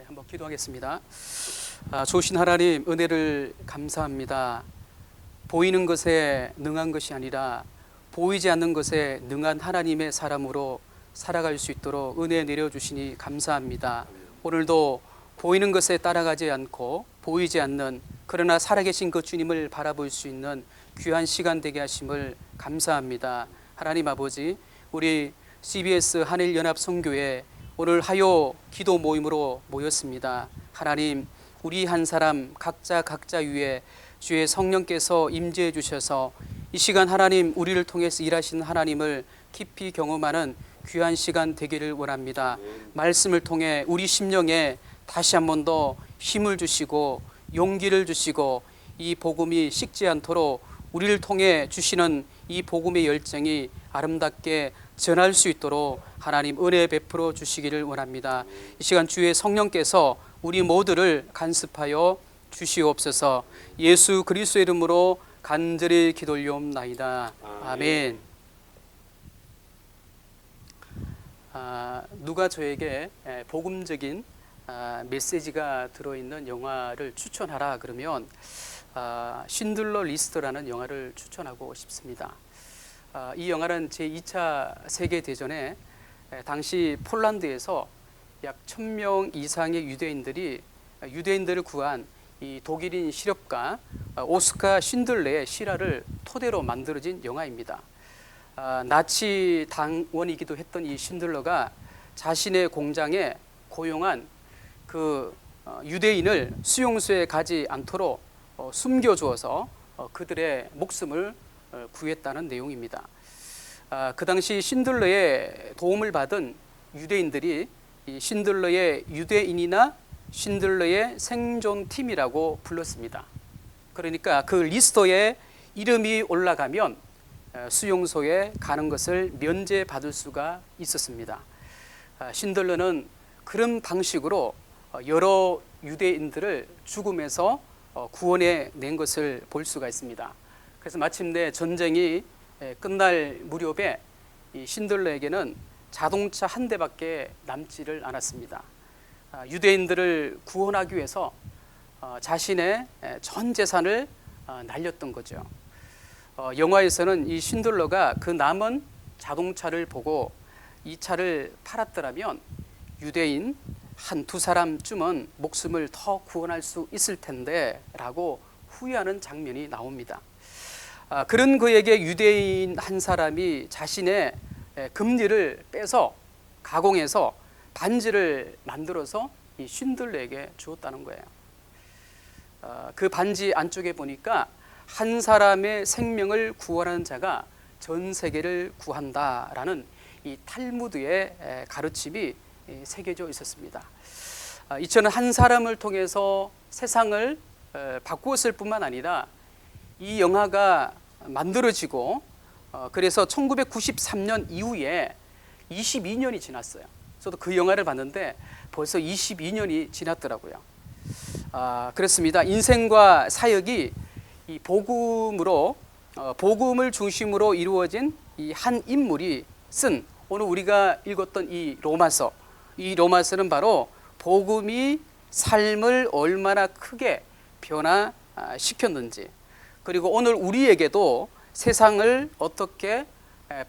한번 기도하겠습니다. 좋으신 하나님, 은혜를 감사합니다. 보이는 것에 능한 것이 아니라 보이지 않는 것에 능한 하나님의 사람으로 살아갈 수 있도록 은혜 내려주시니 감사합니다. 오늘도 보이는 것에 따라가지 않고 보이지 않는, 그러나 살아계신 그 주님을 바라볼 수 있는 귀한 시간 되게 하심을 감사합니다. 하나님 아버지, 우리 CBS 한일연합선교회 오늘 하요 기도 모임으로 모였습니다. 하나님, 우리 한 사람 각자 위에 주의 성령께서 임재해 주셔서 이 시간 하나님, 우리를 통해서 일하시는 하나님을 깊이 경험하는 귀한 시간 되기를 원합니다. 말씀을 통해 우리 심령에 다시 한 번 더 힘을 주시고 용기를 주시고, 이 복음이 식지 않도록 우리를 통해 주시는 이 복음의 열정이 아름답게 전할 수 있도록 하나님 은혜 베풀어 주시기를 원합니다. 이 시간 주의 성령께서 우리 모두를 간섭하여 주시옵소서. 예수 그리스도의 이름으로 간절히 기도올리옵나이다. 아멘. 누가 저에게 복음적인 메시지가 들어있는 영화를 추천하라 그러면 신들러 리스트라는 영화를 추천하고 싶습니다. 이 영화는 제2차 세계대전에 당시 폴란드에서 약 1000명 이상의 유대인들을 구한 이 독일인 실업가 오스카 쉰들레의 실화를 토대로 만들어진 영화입니다. 나치 당원이기도 했던 이 쉰들러가 자신의 공장에 고용한 그 유대인을 수용소에 가지 않도록 숨겨주어서 그들의 목숨을 구했다는 내용입니다. 그 당시 쉰들러의 도움을 받은 유대인들이 이 쉰들러의 유대인이나 쉰들러의 생존팀이라고 불렀습니다. 그러니까 그 리스트에 이름이 올라가면 수용소에 가는 것을 면제받을 수가 있었습니다. 쉰들러는 그런 방식으로 여러 유대인들을 죽음에서 구원해 낸 것을 볼 수가 있습니다. 그래서 마침내 전쟁이 끝날 무렵에 이 쉰들러에게는 자동차 한 대밖에 남지를 않았습니다. 유대인들을 구원하기 위해서 자신의 전 재산을 날렸던 거죠. 영화에서는 이 쉰들러가 그 남은 자동차를 보고 이 차를 팔았더라면 유대인 한두 사람쯤은 목숨을 더 구원할 수 있을 텐데 라고 후회하는 장면이 나옵니다. 그런 그에게 유대인 한 사람이 자신의 금리를 빼서 가공해서 반지를 만들어서 이 쉰들러에게 주었다는 거예요. 그 반지 안쪽에 보니까 한 사람의 생명을 구원하는 자가 전 세계를 구한다라는 이 탈무드의 가르침이 새겨져 있었습니다. 이처럼 한 사람을 통해서 세상을 바꾸었을 뿐만 아니라 이 영화가 만들어지고 그래서 1993년 이후에 22년이 지났어요. 저도 그 영화를 봤는데 벌써 22년이 지났더라고요. 그렇습니다. 인생과 사역이 이 복음을 중심으로 이루어진 이 한 인물이 쓴 오늘 우리가 읽었던 이 로마서는 바로 복음이 삶을 얼마나 크게 변화시켰는지, 그리고 오늘 우리에게도 세상을 어떻게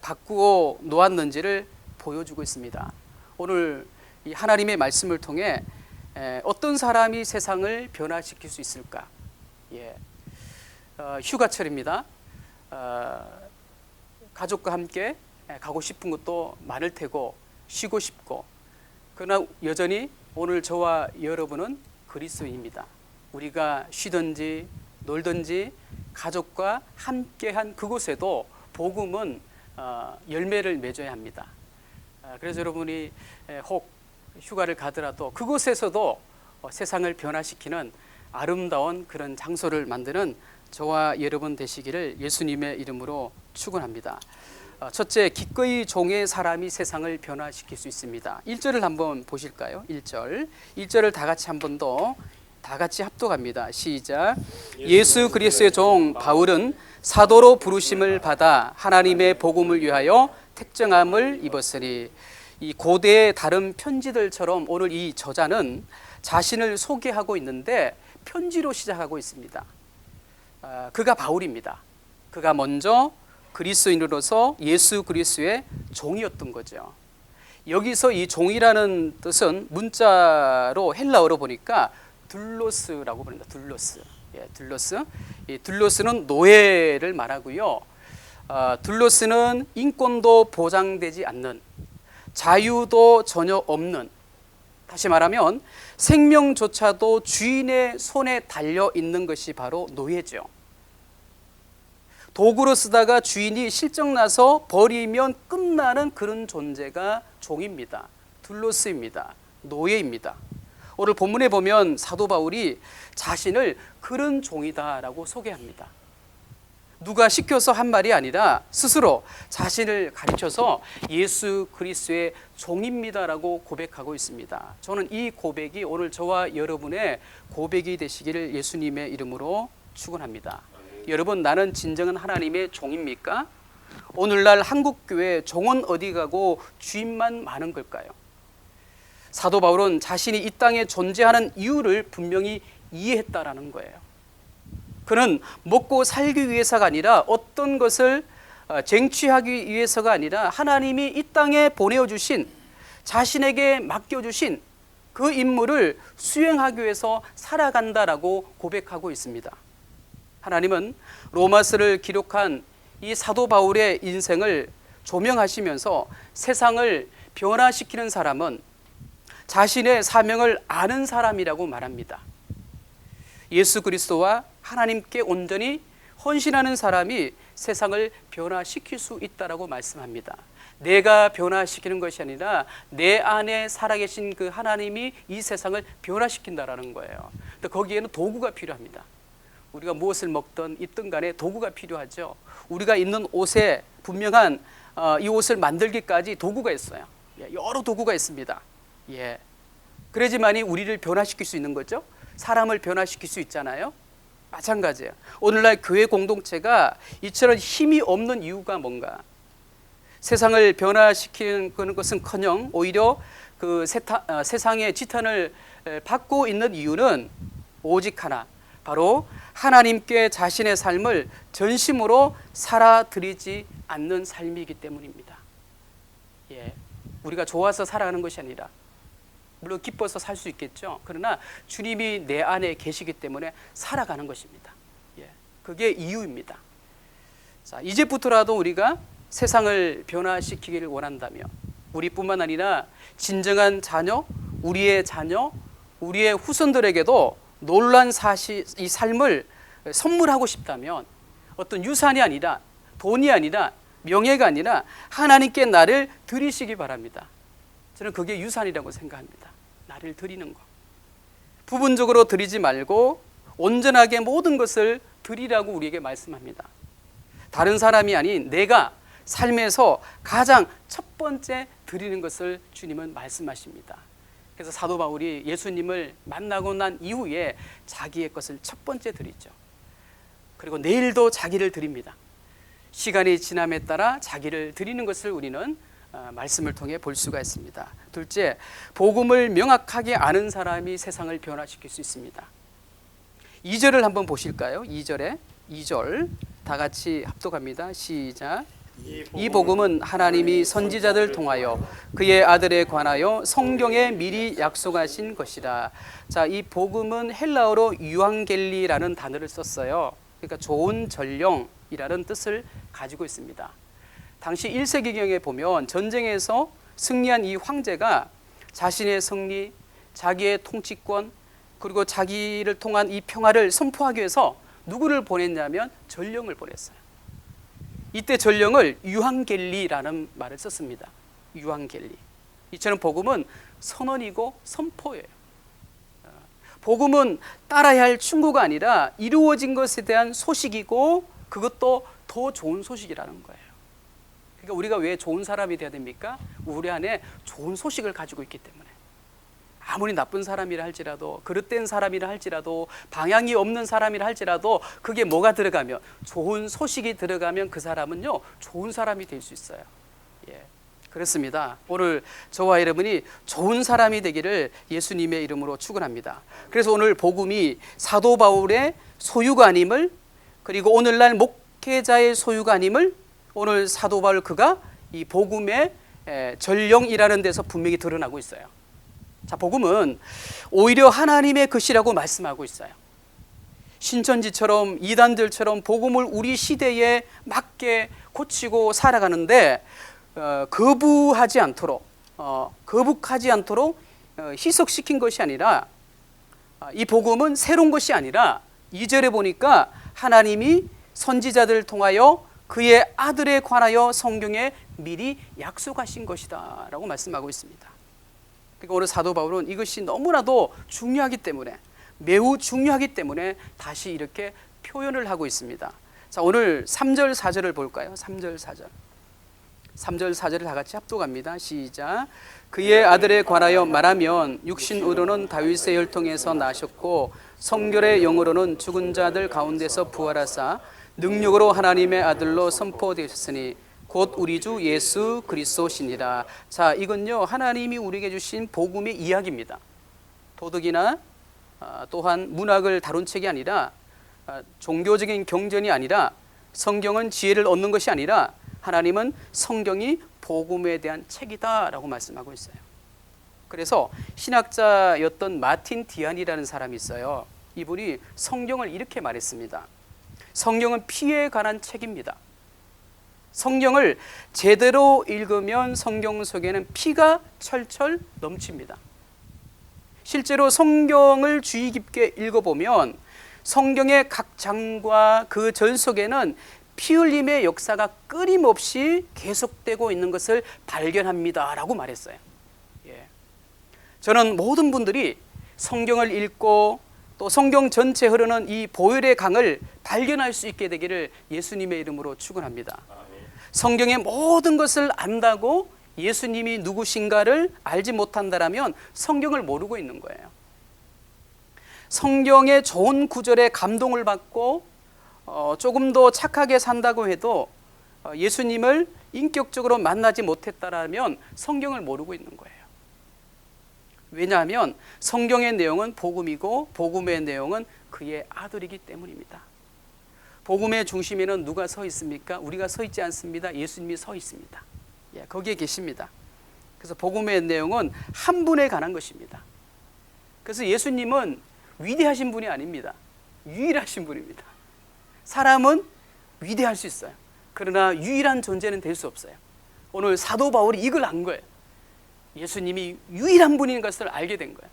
바꾸어 놓았는지를 보여주고 있습니다. 오늘 이 하나님의 말씀을 통해 어떤 사람이 세상을 변화시킬 수 있을까? 휴가철입니다. 가족과 함께 가고 싶은 것도 많을 테고 쉬고 싶고, 그러나 여전히 오늘 저와 여러분은 그리스도인입니다. 우리가 쉬든지 놀든지 가족과 함께한 그곳에도 복음은 열매를 맺어야 합니다. 그래서 여러분이 혹 휴가를 가더라도 그곳에서도 세상을 변화시키는 아름다운 그런 장소를 만드는 저와 여러분 되시기를 예수님의 이름으로 축원합니다. 첫째, 기꺼이 종의 사람이 세상을 변화시킬 수 있습니다. 1절을 한번 보실까요? 1절을 다 같이 한 번 더 다 같이 합독합니다. 시작. 예수 그리스도의 종 바울은 사도로 부르심을 받아 하나님의 복음을 위하여 택정함을 입었으니, 이 고대의 다른 편지들처럼 오늘 이 저자는 자신을 소개하고 있는데 편지로 시작하고 있습니다. 그가 바울입니다. 그가 먼저 그리스도인으로서 예수 그리스도의 종이었던 거죠. 여기서 이 종이라는 뜻은 문자로 헬라어로 보니까 둘로스라고 부릅니다. 둘로스. 예, 둘로스. 이 둘로스는 노예를 말하고요. 둘로스는 인권도 보장되지 않는, 자유도 전혀 없는, 다시 말하면 생명조차도 주인의 손에 달려 있는 것이 바로 노예죠. 도구로 쓰다가 주인이 실적나서 버리면 끝나는 그런 존재가 종입니다. 둘로스입니다. 노예입니다. 오늘 본문에 보면 사도 바울이 자신을 그런 종이다라고 소개합니다. 누가 시켜서 한 말이 아니라 스스로 자신을 가르쳐서 예수 그리스도의 종입니다라고 고백하고 있습니다. 저는 이 고백이 오늘 저와 여러분의 고백이 되시기를 예수님의 이름으로 축원합니다. 여러분, 나는 진정한 하나님의 종입니까? 오늘날 한국교회 종은 어디 가고 주인만 많은 걸까요? 사도 바울은 자신이 이 땅에 존재하는 이유를 분명히 이해했다라는 거예요. 그는 먹고 살기 위해서가 아니라 어떤 것을 쟁취하기 위해서가 아니라 하나님이 이 땅에 보내어주신, 자신에게 맡겨주신 그 임무를 수행하기 위해서 살아간다라고 고백하고 있습니다. 하나님은 로마서를 기록한 이 사도 바울의 인생을 조명하시면서 세상을 변화시키는 사람은 자신의 사명을 아는 사람이라고 말합니다. 예수 그리스도와 하나님께 온전히 헌신하는 사람이 세상을 변화시킬 수 있다라고 말씀합니다. 내가 변화시키는 것이 아니라 내 안에 살아계신 그 하나님이 이 세상을 변화시킨다라는 거예요. 근데 거기에는 도구가 필요합니다. 우리가 무엇을 먹든 입든 간에 도구가 필요하죠. 우리가 입는 옷에 분명한 이 옷을 만들기까지 도구가 있어요. 여러 도구가 있습니다. 예. 그래야지만이 우리를 변화시킬 수 있는 거죠. 사람을 변화시킬 수 있잖아요. 마찬가지예요. 오늘날 교회 공동체가 이처럼 힘이 없는 이유가 뭔가? 세상을 변화시키는 것은커녕 오히려 그 세상의 지탄을 받고 있는 이유는 오직 하나, 바로 하나님께 자신의 삶을 전심으로 살아드리지 않는 삶이기 때문입니다. 예, 우리가 좋아서 살아가는 것이 아니라, 물론 기뻐서 살 수 있겠죠. 그러나 주님이 내 안에 계시기 때문에 살아가는 것입니다. 예, 그게 이유입니다. 자, 이제부터라도 우리가 세상을 변화시키기를 원한다면 우리뿐만 아니라 진정한 자녀, 우리의 후손들에게도 놀란 이 삶을 선물하고 싶다면 어떤 유산이 아니라, 돈이 아니라, 명예가 아니라 하나님께 나를 드리시기 바랍니다. 저는 그게 유산이라고 생각합니다. 나를 드리는 것. 부분적으로 드리지 말고 온전하게 모든 것을 드리라고 우리에게 말씀합니다. 다른 사람이 아닌 내가 삶에서 가장 첫 번째 드리는 것을 주님은 말씀하십니다. 그래서 사도 바울이 예수님을 만나고 난 이후에 자기의 것을 첫 번째 드리죠. 그리고 내일도 자기를 드립니다. 시간이 지남에 따라 자기를 드리는 것을 우리는 말씀을 통해 볼 수가 있습니다. 둘째, 복음을 명확하게 아는 사람이 세상을 변화시킬 수 있습니다. 2절을 한번 보실까요? 2절 다 같이 합독합니다. 시작. 이 복음은 하나님이 선지자들 통하여 그의 아들에 관하여 성경에 미리 약속하신 것이라. 자, 이 복음은 헬라어로 유앙겔리라는 단어를 썼어요. 그러니까 좋은 전령이라는 뜻을 가지고 있습니다. 당시 1세기경에 보면 전쟁에서 승리한 이 황제가 자신의 승리, 자기의 통치권, 그리고 자기를 통한 이 평화를 선포하기 위해서 누구를 보냈냐면 전령을 보냈어요. 이때 전령을 유앙겔리라는 말을 썼습니다. 유앙겔리. 이처럼 복음은 선언이고 선포예요. 복음은 따라야 할 충고가 아니라 이루어진 것에 대한 소식이고, 그것도 더 좋은 소식이라는 거예요. 그러니까 우리가 왜 좋은 사람이 돼야 됩니까? 우리 안에 좋은 소식을 가지고 있기 때문에. 아무리 나쁜 사람이라 할지라도, 그릇된 사람이라 할지라도, 방향이 없는 사람이라 할지라도, 그게 뭐가 들어가면, 좋은 소식이 들어가면 그 사람은요 좋은 사람이 될 수 있어요. 예. 그렇습니다. 오늘 저와 여러분이 좋은 사람이 되기를 예수님의 이름으로 축원합니다. 그래서 오늘 복음이 사도 바울의 소유가 아님을, 그리고 오늘날 목회자의 소유가 아님을 오늘 사도 바울 그가 이 복음의 전령이라는 데서 분명히 드러나고 있어요. 자, 복음은 오히려 하나님의 것이라고 말씀하고 있어요. 신천지처럼 이단들처럼 복음을 우리 시대에 맞게 고치고 살아가는데 거부하지 않도록 거북하지 않도록 희석시킨 것이 아니라, 이 복음은 새로운 것이 아니라 2절에 보니까 하나님이 선지자들을 통하여 그의 아들에 관하여 성경에 미리 약속하신 것이다 라고 말씀하고 있습니다. 그러니까 오늘 사도 바울은 이것이 너무나도 중요하기 때문에, 매우 중요하기 때문에 다시 이렇게 표현을 하고 있습니다. 자, 오늘 3절 4절을 볼까요? 3절 4절 3절 4절을 다 같이 합독합니다. 시작. 그의 아들에 관하여 말하면 육신으로는 다윗의 혈통에서 나셨고 성결의 영으로는 죽은 자들 가운데서 부활하사 능력으로 하나님의 아들로 선포되셨으니 곧 우리 주 예수 그리스도시니라. 자, 이건요 하나님이 우리에게 주신 복음의 이야기입니다. 도덕이나 또한 문학을 다룬 책이 아니라, 종교적인 경전이 아니라, 성경은 지혜를 얻는 것이 아니라 하나님은 성경이 복음에 대한 책이다 라고 말씀하고 있어요. 그래서 신학자였던 마틴 디안이라는 사람이 있어요. 이분이 성경을 이렇게 말했습니다. 성경은 피에 관한 책입니다. 성경을 제대로 읽으면 성경 속에는 피가 철철 넘칩니다. 실제로 성경을 주의 깊게 읽어보면 성경의 각 장과 그 절 속에는 피 흘림의 역사가 끊임없이 계속되고 있는 것을 발견합니다 라고 말했어요. 저는 모든 분들이 성경을 읽고 또 성경 전체에 흐르는 이 보혈의 강을 발견할 수 있게 되기를 예수님의 이름으로 축원합니다. 성경의 모든 것을 안다고 예수님이 누구신가를 알지 못한다라면 성경을 모르고 있는 거예요. 성경의 좋은 구절에 감동을 받고 조금 더 착하게 산다고 해도 예수님을 인격적으로 만나지 못했다라면 성경을 모르고 있는 거예요. 왜냐하면 성경의 내용은 복음이고 복음의 내용은 그의 아들이기 때문입니다. 복음의 중심에는 누가 서 있습니까? 우리가 서 있지 않습니다. 예수님이 서 있습니다. 거기에 계십니다. 그래서 복음의 내용은 한 분에 관한 것입니다. 그래서 예수님은 위대하신 분이 아닙니다. 유일하신 분입니다. 사람은 위대할 수 있어요. 그러나 유일한 존재는 될 수 없어요. 오늘 사도 바울이 이걸 안 거예요. 예수님이 유일한 분인 것을 알게 된 거예요.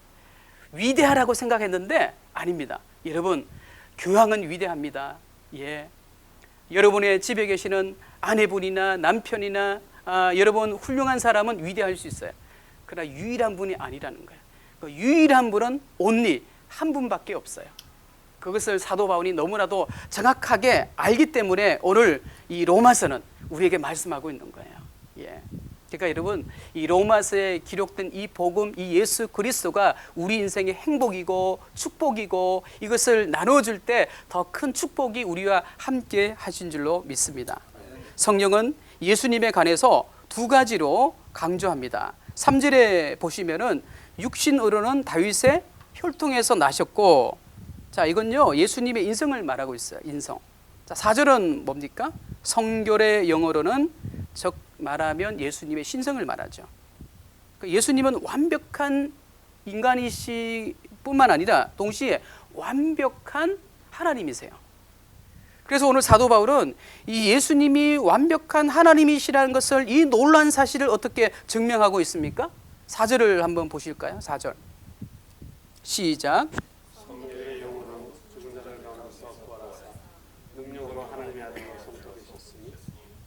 위대하라고 생각했는데 아닙니다. 여러분, 교황은 위대합니다. 여러분의 집에 계시는 아내분이나 남편이나 여러분 훌륭한 사람은 위대할 수 있어요. 그러나 유일한 분이 아니라는 거예요. 그 유일한 분은 only 한 분밖에 없어요. 그것을 사도 바울이 너무나도 정확하게 알기 때문에 오늘 이 로마서는 우리에게 말씀하고 있는 거예요. 그러니까 여러분, 이 로마서에 기록된 이 복음, 이 예수 그리스도가 우리 인생의 행복이고 축복이고, 이것을 나눠줄 때 더 큰 축복이 우리와 함께 하신 줄로 믿습니다. 성경은 예수님에 관해서 두 가지로 강조합니다. 3절에 보시면은 육신으로는 다윗의 혈통에서 나셨고, 자, 이건요 예수님의 인성을 말하고 있어요. 인성. 자, 4절은 뭡니까? 성결의 영어로는 즉 말하면 예수님의 신성을 말하죠. 예수님은 완벽한 인간이시 뿐만 아니라 동시에 완벽한 하나님이세요. 그래서 오늘 사도 바울은 이 예수님이 완벽한 하나님이시라는 것을, 이 놀라운 사실을 어떻게 증명하고 있습니까? 4절을 한번 보실까요? 4절 시작. 성결의 영으로 죽은 자를 가운데서 부활하사 능력으로 하나님의 아들로 선포되셨으니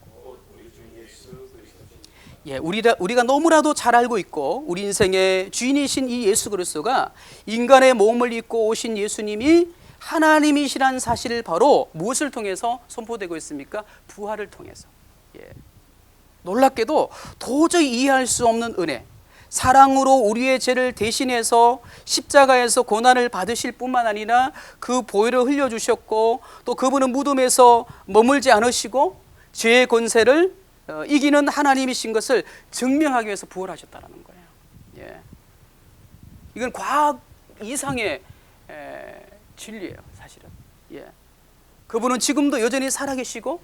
곧 우리 주 예수 그리스도시니. 우리가 너무나도 잘 알고 있고 우리 인생의 주인이신 이 예수 그리스도가 인간의 몸을 입고 오신 예수님이 하나님이시란 사실을 바로 무엇을 통해서 선포되고 있습니까? 부활을 통해서. 놀랍게도 도저히 이해할 수 없는 은혜, 사랑으로 우리의 죄를 대신해서 십자가에서 고난을 받으실 뿐만 아니라 그 보혈을 흘려주셨고, 또 그분은 무덤에서 머물지 않으시고 죄의 권세를 이기는 하나님이신 것을 증명하기 위해서 부활하셨다는 거예요. 예. 이건 과학 이상의 진리예요, 사실은. 예. 그분은 지금도 여전히 살아계시고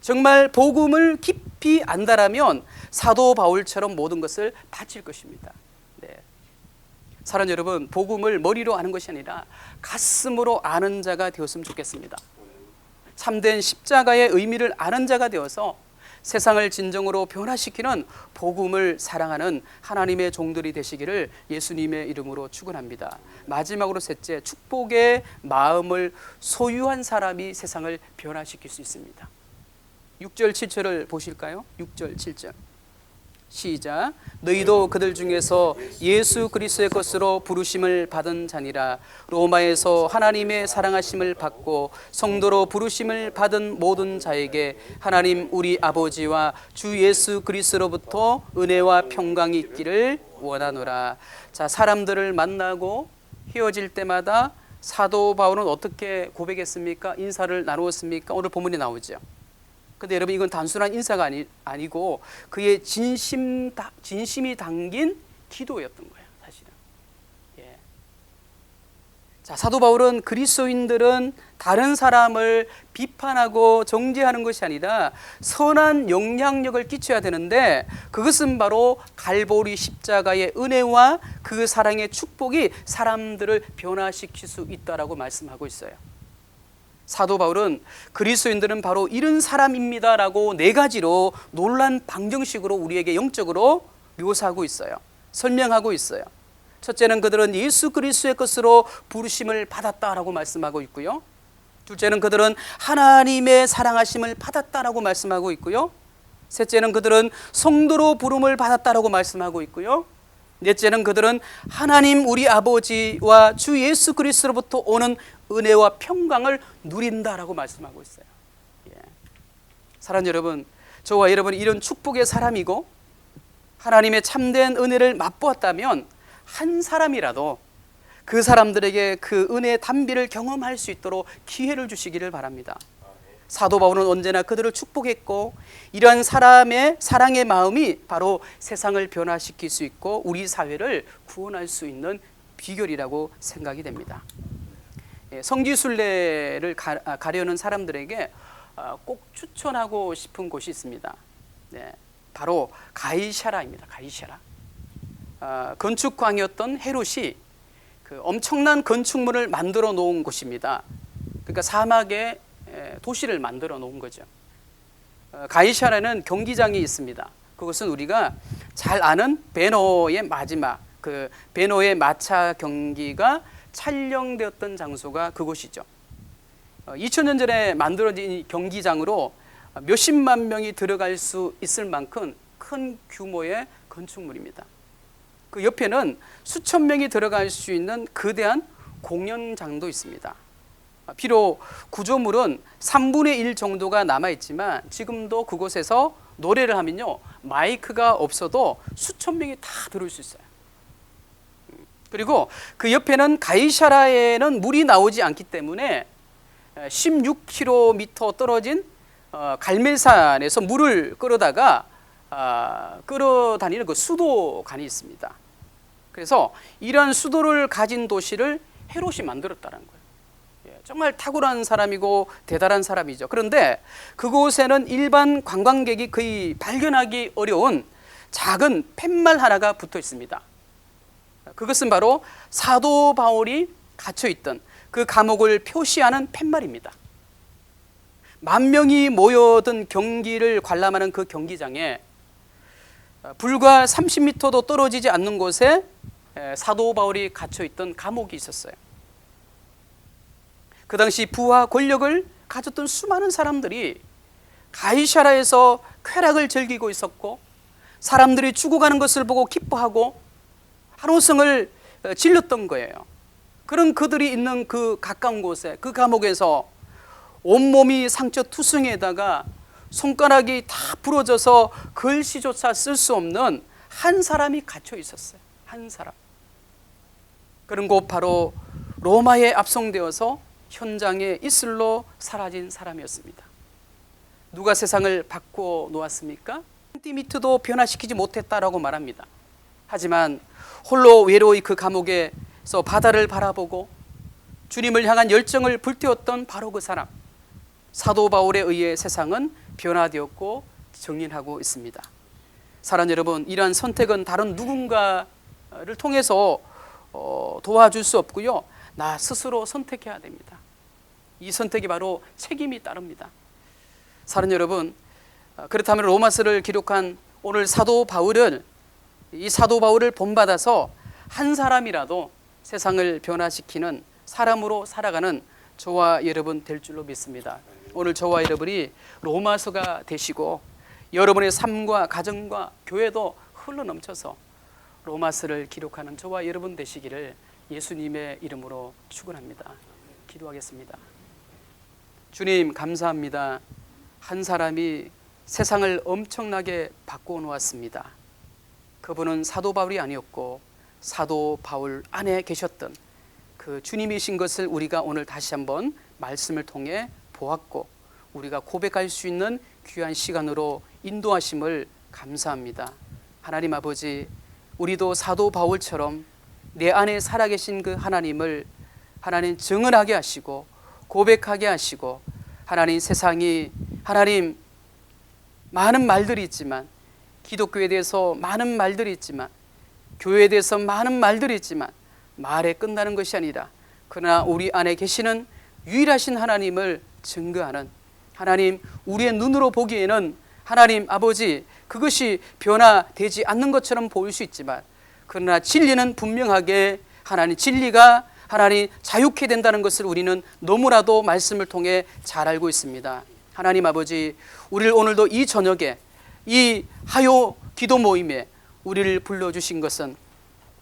정말 복음을 깊이 안다라면 사도 바울처럼 모든 것을 바칠 것입니다. 네. 사랑하는 여러분, 복음을 머리로 아는 것이 아니라 가슴으로 아는 자가 되었으면 좋겠습니다. 참된 십자가의 의미를 아는 자가 되어서 세상을 진정으로 변화시키는 복음을 사랑하는 하나님의 종들이 되시기를 예수님의 이름으로 축원합니다. 마지막으로 셋째, 축복의 마음을 소유한 사람이 세상을 변화시킬 수 있습니다. 6절 7절을 보실까요? 6절 7절 시작. 너희도 그들 중에서 예수 그리스도의 것으로 부르심을 받은 자니라. 로마에서 하나님의 사랑하심을 받고 성도로 부르심을 받은 모든 자에게 하나님 우리 아버지와 주 예수 그리스도로부터 은혜와 평강이 있기를 원하노라. 자, 사람들을 만나고 헤어질 때마다 사도 바울은 어떻게 고백했습니까? 인사를 나누었습니까? 오늘 본문에 나오죠. 근데 여러분, 이건 단순한 인사가 아니고 그의 진심이 담긴 기도였던 거예요, 사실은. 예. 자, 사도 바울은 그리스도인들은 다른 사람을 비판하고 정죄하는 것이 아니라 선한 영향력을 끼쳐야 되는데 그것은 바로 갈보리 십자가의 은혜와 그 사랑의 축복이 사람들을 변화시킬 수 있다라고 말씀하고 있어요. 사도 바울은 그리스도인들은 바로 이런 사람입니다라고 네 가지로 놀란 방정식으로 우리에게 영적으로 묘사하고 있어요. 설명하고 있어요. 첫째는 그들은 예수 그리스도의 것으로 부르심을 받았다라고 말씀하고 있고요. 둘째는 그들은 하나님의 사랑하심을 받았다라고 말씀하고 있고요. 셋째는 그들은 성도로 부름을 받았다라고 말씀하고 있고요. 넷째는 그들은 하나님 우리 아버지와 주 예수 그리스도로부터 오는 은혜와 평강을 누린다라고 말씀하고 있어요. 예. 사랑하는 여러분, 저와 여러분이 이런 축복의 사람이고 하나님의 참된 은혜를 맛보았다면 한 사람이라도 그 사람들에게 그 은혜의 단비를 경험할 수 있도록 기회를 주시기를 바랍니다. 사도 바울은 언제나 그들을 축복했고 이러한 사람의 사랑의 마음이 바로 세상을 변화시킬 수 있고 우리 사회를 구원할 수 있는 비결이라고 생각이 됩니다. 성지순례를 가려는 사람들에게 꼭 추천하고 싶은 곳이 있습니다. 네, 바로 가이샤라입니다. 가이샤라. 건축광이었던 헤롯이 그 엄청난 건축물을 만들어 놓은 곳입니다. 그러니까 사막에 도시를 만들어 놓은 거죠. 가이샤라는 경기장이 있습니다. 그것은 우리가 잘 아는 베너의 마지막 그 베너의 마차 경기가 촬영되었던 장소가 그곳이죠. 2000년 전에 만들어진 이 경기장으로 몇십만 명이 들어갈 수 있을 만큼 큰 규모의 건축물입니다. 그 옆에는 수천 명이 들어갈 수 있는 거대한 공연장도 있습니다. 비록 구조물은 3분의 1 정도가 남아있지만 지금도 그곳에서 노래를 하면요 마이크가 없어도 수천 명이 다 들을 수 있어요. 그리고 그 옆에는 가이샤라에는 물이 나오지 않기 때문에 16km 떨어진 갈멜산에서 물을 끌어다가 끌어다니는 그 수도관이 있습니다. 그래서 이러한 수도를 가진 도시를 헤롯이 만들었다는 거예요. 정말 탁월한 사람이고 대단한 사람이죠. 그런데 그곳에는 일반 관광객이 거의 발견하기 어려운 작은 팻말 하나가 붙어 있습니다. 그것은 바로 사도 바울이 갇혀있던 그 감옥을 표시하는 팻말입니다. 10,000명이 모여든 경기를 관람하는 그 경기장에 불과 30m도 떨어지지 않는 곳에 사도 바울이 갇혀있던 감옥이 있었어요. 그 당시 부와 권력을 가졌던 수많은 사람들이 가이샤라에서 쾌락을 즐기고 있었고 사람들이 죽어가는 것을 보고 기뻐하고 한호성을 질렀던 거예요. 그런 그들이 있는 그 가까운 곳에 그 감옥에서 온몸이 상처 투성에다가 손가락이 다 부러져서 글씨조차 쓸 수 없는 한 사람이 갇혀 있었어요. 한 사람. 그런 곳 바로 로마에 압송되어서 현장에 이슬로 사라진 사람이었습니다. 누가 세상을 바꿔 놓았습니까? 센티미터도 변화시키지 못했다라고 말합니다. 하지만 홀로 외로이 그 감옥에서 바다를 바라보고 주님을 향한 열정을 불태웠던 바로 그 사람, 사도 바울에 의해 세상은 변화되었고 정진하고 있습니다. 사랑 여러분, 이러한 선택은 다른 누군가를 통해서 도와줄 수 없고요, 나 스스로 선택해야 됩니다. 이 선택이 바로 책임이 따릅니다. 사랑 여러분, 그렇다면 로마서를 기록한 오늘 사도 바울은 이 사도 바울을 본받아서 한 사람이라도 세상을 변화시키는 사람으로 살아가는 저와 여러분 될 줄로 믿습니다. 오늘 저와 여러분이 로마서가 되시고 여러분의 삶과 가정과 교회도 흘러넘쳐서 로마서를 기록하는 저와 여러분 되시기를 예수님의 이름으로 축원합니다. 기도하겠습니다. 주님, 감사합니다. 한 사람이 세상을 엄청나게 바꿔 놓았습니다. 그분은 사도 바울이 아니었고 사도 바울 안에 계셨던 그 주님이신 것을 우리가 오늘 다시 한번 말씀을 통해 보았고 우리가 고백할 수 있는 귀한 시간으로 인도하심을 감사합니다. 하나님 아버지, 우리도 사도 바울처럼 내 안에 살아계신 그 하나님을 하나님 증언하게 하시고 고백하게 하시고, 하나님 세상이 하나님 많은 말들이 있지만, 기독교에 대해서 많은 말들이 있지만, 교회에 대해서 많은 말들이 있지만 말에 끝나는 것이 아니라 그러나 우리 안에 계시는 유일하신 하나님을 증거하는 하나님, 우리의 눈으로 보기에는 하나님 아버지 그것이 변화되지 않는 것처럼 보일 수 있지만 그러나 진리는 분명하게 하나님 진리가 하나님 자유케 된다는 것을 우리는 너무나도 말씀을 통해 잘 알고 있습니다. 하나님 아버지, 우리를 오늘도 이 저녁에 이 하요 기도 모임에 우리를 불러주신 것은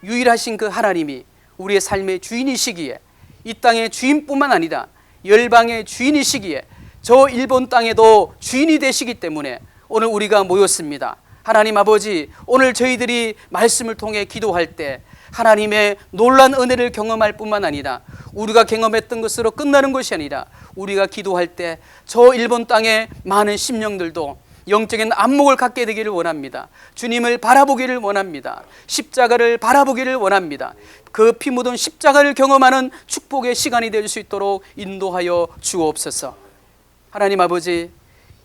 유일하신 그 하나님이 우리의 삶의 주인이시기에, 이 땅의 주인뿐만 아니라 열방의 주인이시기에 저 일본 땅에도 주인이 되시기 때문에 오늘 우리가 모였습니다. 하나님 아버지, 오늘 저희들이 말씀을 통해 기도할 때 하나님의 놀라운 은혜를 경험할 뿐만 아니라 우리가 경험했던 것으로 끝나는 것이 아니라 우리가 기도할 때 저 일본 땅의 많은 심령들도 영적인 안목을 갖게 되기를 원합니다. 주님을 바라보기를 원합니다. 십자가를 바라보기를 원합니다. 그 피 묻은 십자가를 경험하는 축복의 시간이 될 수 있도록 인도하여 주옵소서. 하나님 아버지,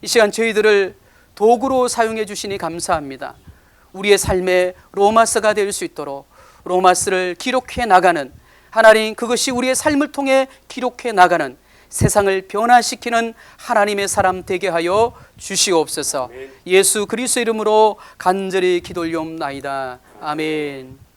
이 시간 저희들을 도구로 사용해 주시니 감사합니다. 우리의 삶의 로마서가 될 수 있도록 로마서를 기록해 나가는 하나님, 그것이 우리의 삶을 통해 기록해 나가는 세상을 변화시키는 하나님의 사람 되게 하여 주시옵소서. 예수 그리스도 이름으로 간절히 기도 올리옵나이다. 아멘.